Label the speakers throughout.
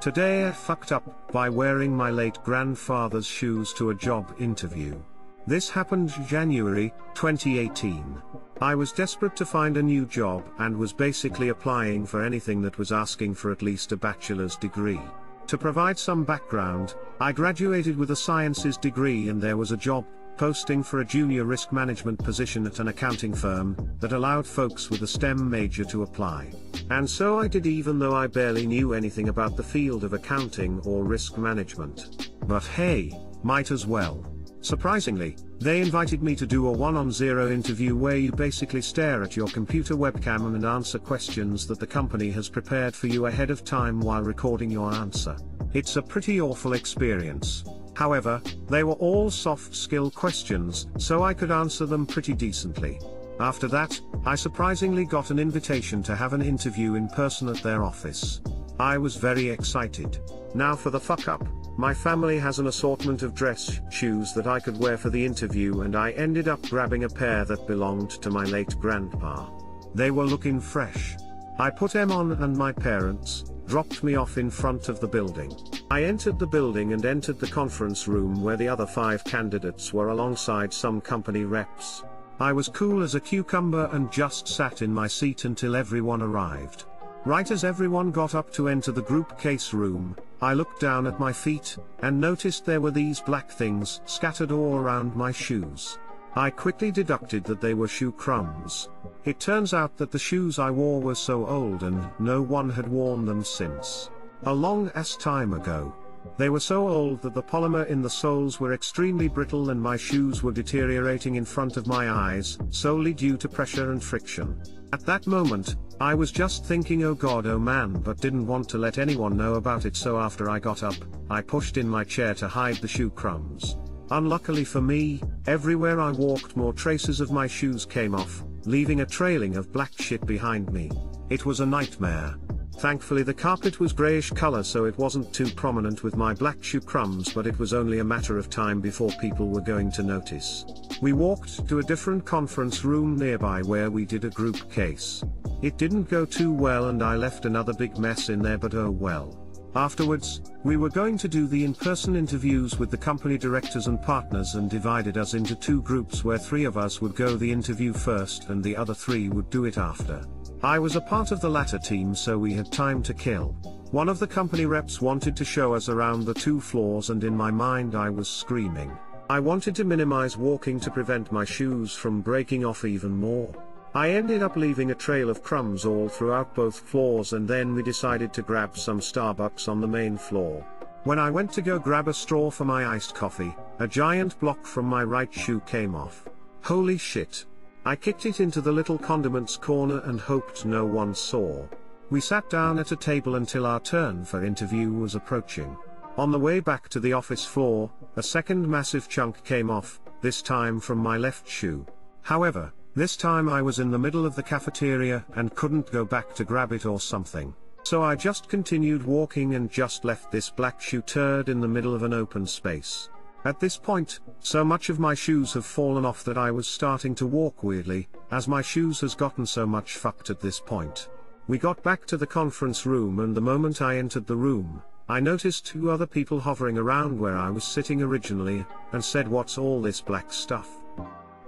Speaker 1: Today I fucked up by wearing my late grandfather's shoes to a job interview. This happened January 2018. I was desperate to find a new job and was basically applying for anything that was asking for at least a bachelor's degree. To provide some background, I graduated with a sciences degree and there was a job posting for a junior risk management position at an accounting firm that allowed folks with a STEM major to apply. And so I did, even though I barely knew anything about the field of accounting or risk management. But hey, might as well. Surprisingly, they invited me to do a 1-on-0 interview where you basically stare at your computer webcam and answer questions that the company has prepared for you ahead of time while recording your answer. It's a pretty awful experience. However, they were all soft skill questions, so I could answer them pretty decently. After that, I surprisingly got an invitation to have an interview in person at their office. I was very excited. Now for the fuck up. My family has an assortment of dress shoes that I could wear for the interview, and I ended up grabbing a pair that belonged to my late grandpa. They were looking fresh. I put them on and my parents dropped me off in front of the building. I entered the building and entered the conference room where the other 5 candidates were alongside some company reps. I was cool as a cucumber and just sat in my seat until everyone arrived. Right as everyone got up to enter the group case room, I looked down at my feet and noticed there were these black things scattered all around my shoes. I quickly deducted that they were shoe crumbs. It turns out that the shoes I wore were so old and no one had worn them since a long-ass time ago. They were so old that the polymer in the soles were extremely brittle and my shoes were deteriorating in front of my eyes, solely due to pressure and friction. At that moment, I was just thinking, oh god, oh man, but didn't want to let anyone know about it, so after I got up, I pushed in my chair to hide the shoe crumbs. Unluckily for me, everywhere I walked more traces of my shoes came off, leaving a trailing of black shit behind me. It was a nightmare. Thankfully the carpet was greyish color, so it wasn't too prominent with my black shoe crumbs, but it was only a matter of time before people were going to notice. We walked to a different conference room nearby where we did a group case. It didn't go too well and I left another big mess in there, but oh well. Afterwards, we were going to do the in-person interviews with the company directors and partners and divided us into 2 groups where 3 of us would go the interview first and the other 3 would do it after. I was a part of the latter team, so we had time to kill. One of the company reps wanted to show us around the 2 floors and in my mind I was screaming. I wanted to minimize walking to prevent my shoes from breaking off even more. I ended up leaving a trail of crumbs all throughout both floors, and then we decided to grab some Starbucks on the main floor. When I went to go grab a straw for my iced coffee, a giant block from my right shoe came off. Holy shit. I kicked it into the little condiments corner and hoped no one saw. We sat down at a table until our turn for interview was approaching. On the way back to the office floor, a second massive chunk came off, this time from my left shoe. However, this time I was in the middle of the cafeteria and couldn't go back to grab it or something. So I just continued walking and just left this black shoe turd in the middle of an open space. At this point, so much of my shoes have fallen off that I was starting to walk weirdly, as my shoes has gotten so much fucked at this point. We got back to the conference room, and the moment I entered the room, I noticed 2 other people hovering around where I was sitting originally, and said, "What's all this black stuff?"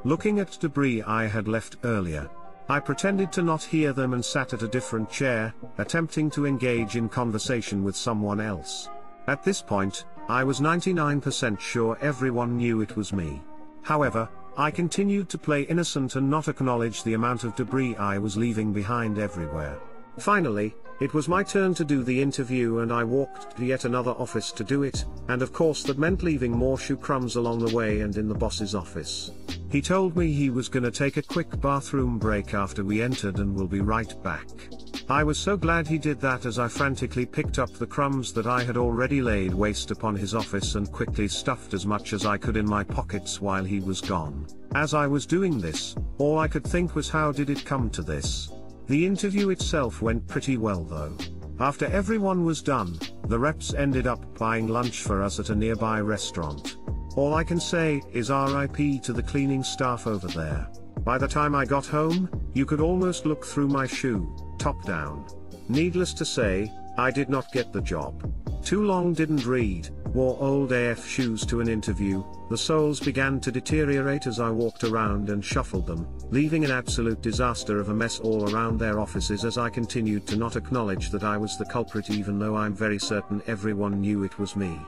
Speaker 1: Looking at debris I had left earlier, I pretended to not hear them and sat at a different chair, attempting to engage in conversation with someone else. At this point, I was 99% sure everyone knew it was me. However, I continued to play innocent and not acknowledge the amount of debris I was leaving behind everywhere. Finally, it was my turn to do the interview, and I walked to yet another office to do it, and of course that meant leaving more shoe crumbs along the way and in the boss's office. He told me he was gonna take a quick bathroom break after we entered and will be right back. I was so glad he did that, as I frantically picked up the crumbs that I had already laid waste upon his office and quickly stuffed as much as I could in my pockets while he was gone. As I was doing this, all I could think was, how did it come to this? The interview itself went pretty well though. After everyone was done, the reps ended up buying lunch for us at a nearby restaurant. All I can say is RIP to the cleaning staff over there. By the time I got home, you could almost look through my shoe, top down. Needless to say, I did not get the job. Too long didn't read, wore old AF shoes to an interview, the soles began to deteriorate as I walked around and shuffled them, leaving an absolute disaster of a mess all around their offices as I continued to not acknowledge that I was the culprit even though I'm very certain everyone knew it was me.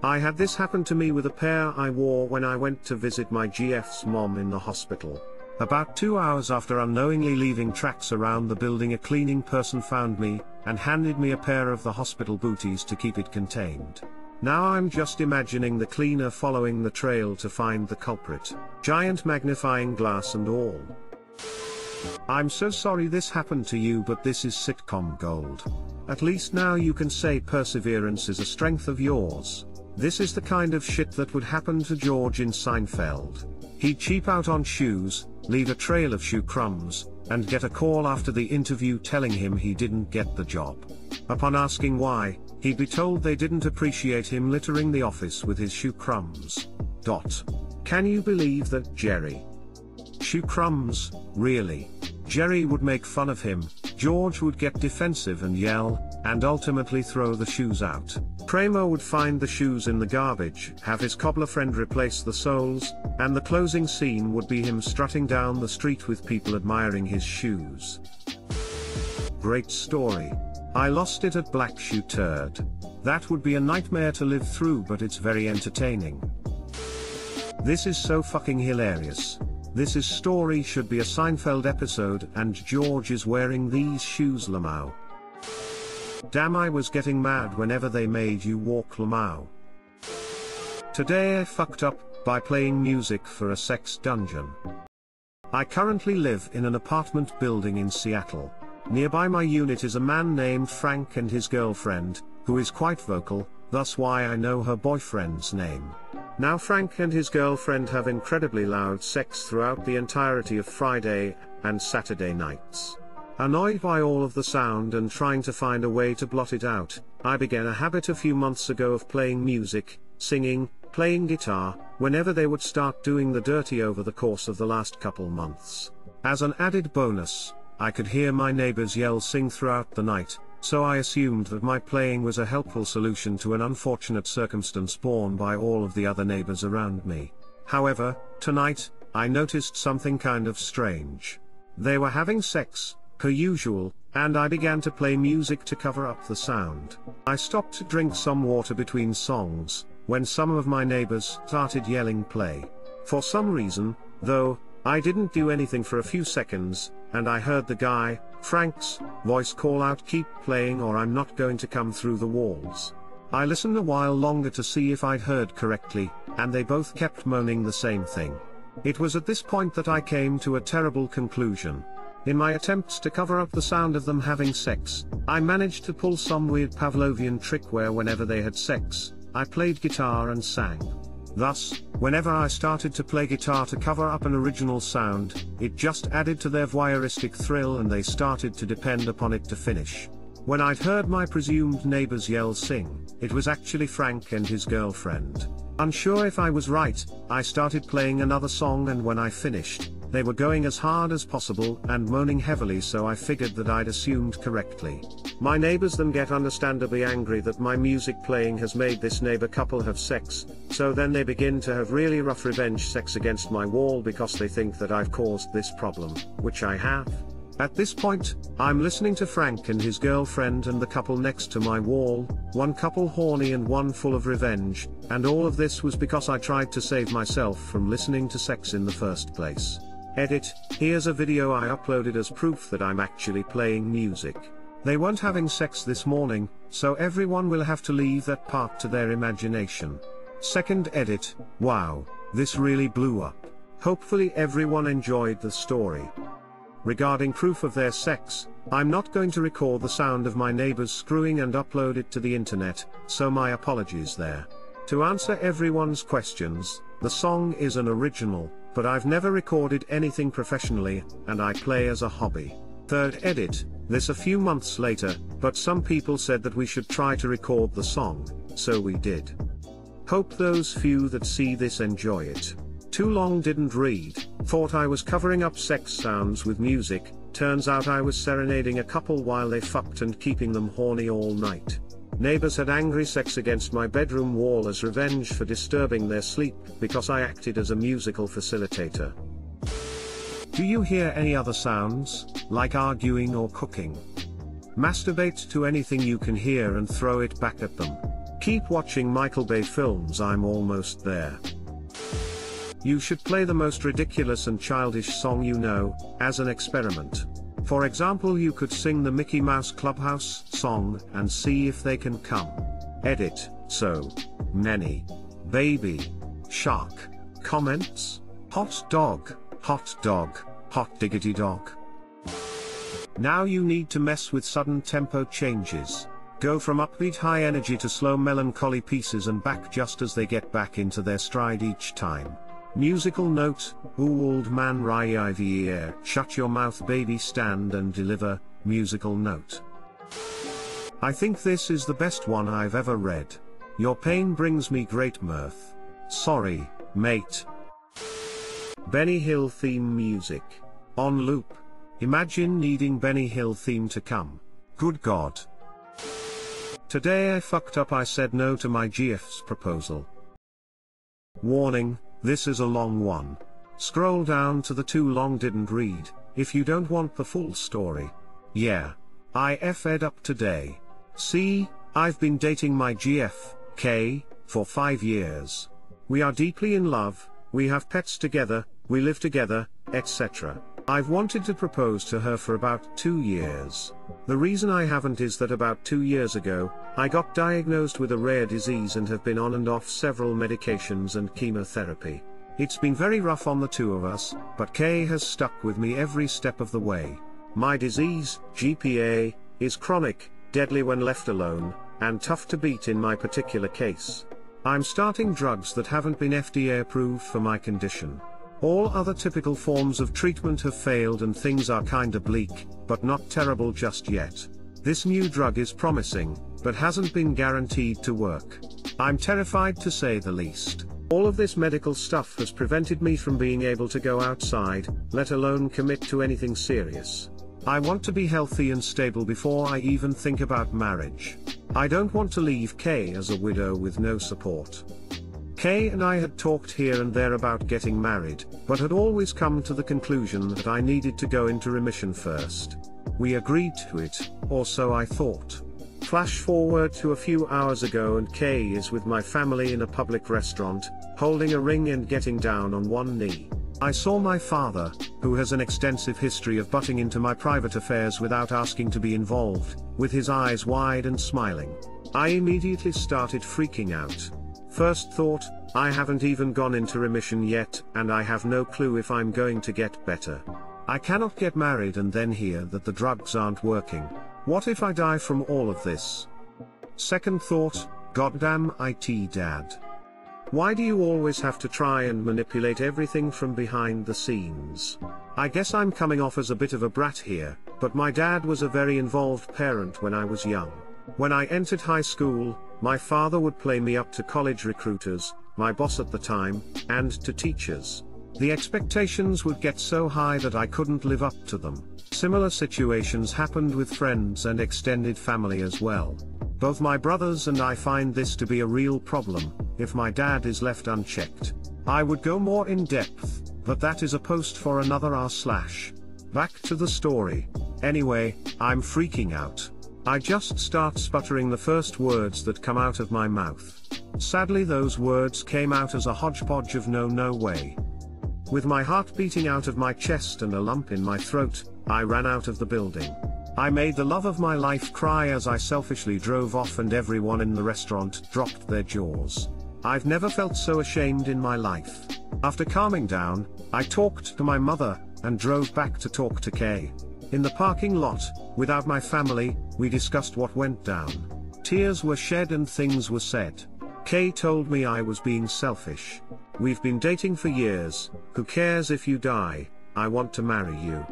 Speaker 1: I had this happen to me with a pair I wore when I went to visit my GF's mom in the hospital. About 2 hours after unknowingly leaving tracks around the building, a cleaning person found me, and handed me a pair of the hospital booties to keep it contained. Now I'm just imagining the cleaner following the trail to find the culprit. Giant magnifying glass and all. I'm so sorry this happened to you, but this is sitcom gold. At least now you can say perseverance is a strength of yours. This is the kind of shit that would happen to George in Seinfeld. He'd cheap out on shoes, leave a trail of shoe crumbs, and get a call after the interview telling him he didn't get the job. Upon asking why, he'd be told they didn't appreciate him littering the office with his shoe crumbs. Can you believe that, Jerry? Shoe crumbs, really? Jerry would make fun of him, George would get defensive and yell, and ultimately throw the shoes out. Kramer would find the shoes in the garbage, have his cobbler friend replace the soles, and the closing scene would be him strutting down the street with people admiring his shoes. Great story. I lost it at Black Shoe Turd. That would be a nightmare to live through, but it's very entertaining. This is so fucking hilarious. This story should be a Seinfeld episode, and George is wearing these shoes, Lamau. Damn, I was getting mad whenever they made you walk, Lamau. Today I fucked up by playing music for a sex dungeon. I currently live in an apartment building in Seattle. Nearby my unit is a man named Frank and his girlfriend, who is quite vocal, thus why I know her boyfriend's name. Now Frank and his girlfriend have incredibly loud sex throughout the entirety of Friday and Saturday nights. Annoyed by all of the sound and trying to find a way to blot it out, I began a habit a few months ago of playing music, singing, playing guitar, whenever they would start doing the dirty over the course of the last couple months. As an added bonus, I could hear my neighbors yell sing throughout the night, so I assumed that my playing was a helpful solution to an unfortunate circumstance borne by all of the other neighbors around me. However, tonight, I noticed something kind of strange. They were having sex, per usual, and I began to play music to cover up the sound. I stopped to drink some water between songs, when some of my neighbors started yelling play. For some reason, though, I didn't do anything for a few seconds, and I heard the guy, Frank's, voice call out, "Keep playing or I'm not going to come through the walls." I listened a while longer to see if I'd heard correctly, and they both kept moaning the same thing. It was at this point that I came to a terrible conclusion. In my attempts to cover up the sound of them having sex, I managed to pull some weird Pavlovian trick where whenever they had sex, I played guitar and sang. Thus, whenever I started to play guitar to cover up an original sound, it just added to their voyeuristic thrill and they started to depend upon it to finish. When I'd heard my presumed neighbors yell sing, it was actually Frank and his girlfriend. Unsure if I was right, I started playing another song, and when I finished, they were going as hard as possible and moaning heavily, so I figured that I'd assumed correctly. My neighbors then get understandably angry that my music playing has made this neighbor couple have sex, so then they begin to have really rough revenge sex against my wall because they think that I've caused this problem, which I have. At this point, I'm listening to Frank and his girlfriend and the couple next to my wall, one couple horny and one full of revenge, and all of this was because I tried to save myself from listening to sex in the first place. Edit, here's a video I uploaded as proof that I'm actually playing music. They weren't having sex this morning, so everyone will have to leave that part to their imagination. Second edit, wow, this really blew up. Hopefully everyone enjoyed the story. Regarding proof of their sex, I'm not going to record the sound of my neighbors screwing and upload it to the internet, so my apologies there. To answer everyone's questions, the song is an original, but I've never recorded anything professionally, and I play as a hobby. Third edit, this a few months later, but some people said that we should try to record the song, so we did. Hope those few that see this enjoy it. Too long didn't read, thought I was covering up sex sounds with music, turns out I was serenading a couple while they fucked and keeping them horny all night. Neighbors had angry sex against my bedroom wall as revenge for disturbing their sleep because I acted as a musical facilitator. Do you hear any other sounds, like arguing or cooking? Masturbate to anything you can hear and throw it back at them. Keep watching Michael Bay films. I'm almost there. You should play the most ridiculous and childish song you know, as an experiment. For example, you could sing the Mickey Mouse Clubhouse song and see if they can come. Edit, so many baby shark comments. Hot dog, hot diggity dog. Now you need to mess with sudden tempo changes. Go from upbeat high energy to slow melancholy pieces and back just as they get back into their stride each time. Musical note, ooh old man rye, shut your mouth baby, stand and deliver, musical note. I think this is the best one I've ever read. Your pain brings me great mirth. Sorry, mate. Benny Hill theme music. On loop. Imagine needing Benny Hill theme to come. Good God. Today I fucked up. I said no to my GF's proposal. Warning, this is a long one. Scroll down to the too long didn't read, if you don't want the full story. Yeah. I F'd up today. See, I've been dating my GF, K, for 5 years. We are deeply in love, we have pets together, we live together, etc. I've wanted to propose to her for about 2 years. The reason I haven't is that about 2 years ago, I got diagnosed with a rare disease and have been on and off several medications and chemotherapy. It's been very rough on the two of us, but Kay has stuck with me every step of the way. My disease, GPA, is chronic, deadly when left alone, and tough to beat in my particular case. I'm starting drugs that haven't been FDA approved for my condition. All other typical forms of treatment have failed and things are kinda bleak, but not terrible just yet. This new drug is promising, but hasn't been guaranteed to work. I'm terrified to say the least. All of this medical stuff has prevented me from being able to go outside, let alone commit to anything serious. I want to be healthy and stable before I even think about marriage. I don't want to leave Kay as a widow with no support. Kay and I had talked here and there about getting married, but had always come to the conclusion that I needed to go into remission first. We agreed to it, or so I thought. Flash forward to a few hours ago and Kay is with my family in a public restaurant, holding a ring and getting down on one knee. I saw my father, who has an extensive history of butting into my private affairs without asking to be involved, with his eyes wide and smiling. I immediately started freaking out. First thought, I haven't even gone into remission yet, and I have no clue if I'm going to get better. I cannot get married and then hear that the drugs aren't working. What if I die from all of this? Second thought, goddamn IT dad. Why do you always have to try and manipulate everything from behind the scenes? I guess I'm coming off as a bit of a brat here, but my dad was a very involved parent when I was young. When I entered high school, my father would play me up to college recruiters, my boss at the time, and to teachers. The expectations would get so high that I couldn't live up to them. Similar situations happened with friends and extended family as well. Both my brothers and I find this to be a real problem, if my dad is left unchecked. I would go more in depth, but that is a post for another r/. Back to the story. Anyway, I'm freaking out. I just start sputtering the first words that come out of my mouth. Sadly, those words came out as a hodgepodge of no way. With my heart beating out of my chest and a lump in my throat, I ran out of the building. I made the love of my life cry as I selfishly drove off and everyone in the restaurant dropped their jaws. I've never felt so ashamed in my life. After calming down, I talked to my mother, and drove back to talk to Kay. In the parking lot, without my family, we discussed what went down. Tears were shed and things were said. Kay told me I was being selfish. We've been dating for years, who cares if you die, I want to marry you.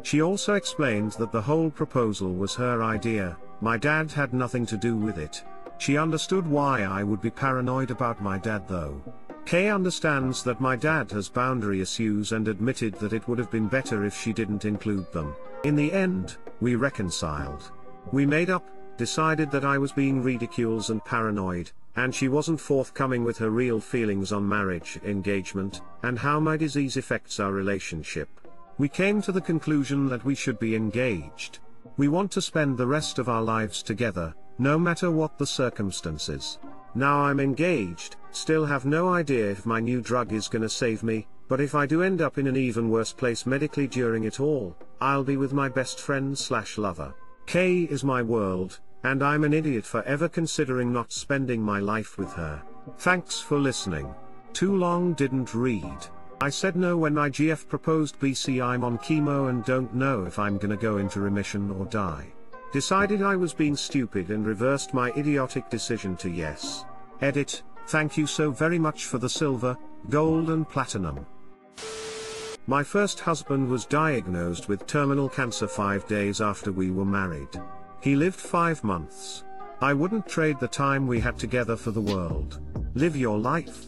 Speaker 1: She also explained that the whole proposal was her idea, my dad had nothing to do with it. She understood why I would be paranoid about my dad though. Kay understands that my dad has boundary issues and admitted that it would have been better if she didn't include them. In the end, we reconciled. We made up, decided that I was being ridiculous and paranoid, and she wasn't forthcoming with her real feelings on marriage, engagement, and how my disease affects our relationship. We came to the conclusion that we should be engaged. We want to spend the rest of our lives together, no matter what the circumstances. Now I'm engaged, still have no idea if my new drug is gonna save me, but if I do end up in an even worse place medically during it all, I'll be with my best friend/lover. Kay is my world, and I'm an idiot for ever considering not spending my life with her. Thanks for listening. Too long didn't read. I said no when my GF proposed BC. I'm on chemo and don't know if I'm gonna go into remission or die. Decided I was being stupid and reversed my idiotic decision to yes. Edit, thank you so very much for the silver, gold and platinum. My first husband was diagnosed with terminal cancer 5 days after we were married. He lived 5 months. I wouldn't trade the time we had together for the world. Live your life.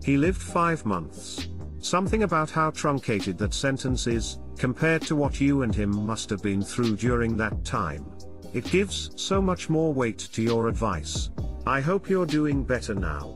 Speaker 1: He lived 5 months. Something about how truncated that sentence is, compared to what you and him must have been through during that time. It gives so much more weight to your advice. I hope you're doing better now.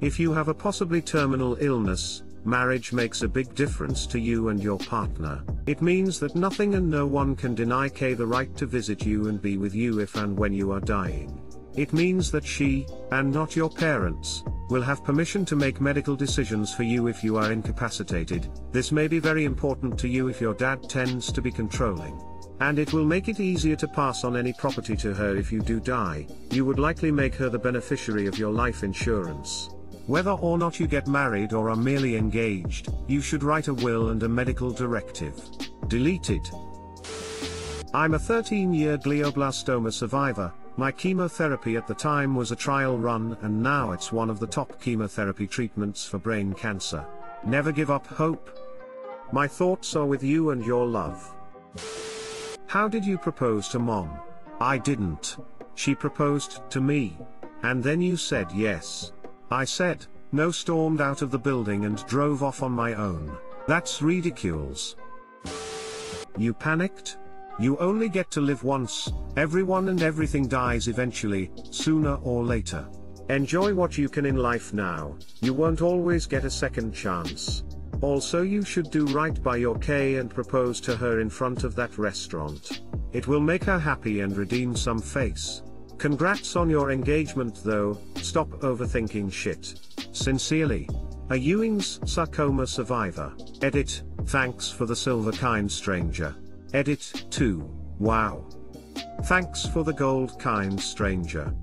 Speaker 1: If you have a possibly terminal illness, marriage makes a big difference to you and your partner. It means that nothing and no one can deny Kay the right to visit you and be with you if and when you are dying. It means that she, and not your parents, will have permission to make medical decisions for you if you are incapacitated. This may be very important to you if your dad tends to be controlling. And it will make it easier to pass on any property to her if you do die. You would likely make her the beneficiary of your life insurance. Whether or not you get married or are merely engaged, you should write a will and a medical directive. Deleted. I'm a 13-year glioblastoma survivor. My chemotherapy at the time was a trial run and now it's one of the top chemotherapy treatments for brain cancer. Never give up hope. My thoughts are with you and your love. How did you propose to Mom? I didn't. She proposed to me. And then you said yes. I said no, stormed out of the building and drove off on my own. That's ridiculous. You panicked? You only get to live once. Everyone and everything dies eventually, sooner or later. Enjoy what you can in life now. You won't always get a second chance. Also, you should do right by your Kay and propose to her in front of that restaurant. It will make her happy and redeem some face. Congrats on your engagement though, stop overthinking shit. Sincerely. A Ewing's sarcoma survivor. Edit, thanks for the silver kind stranger. Edit, 2, wow. Thanks for the gold kind stranger.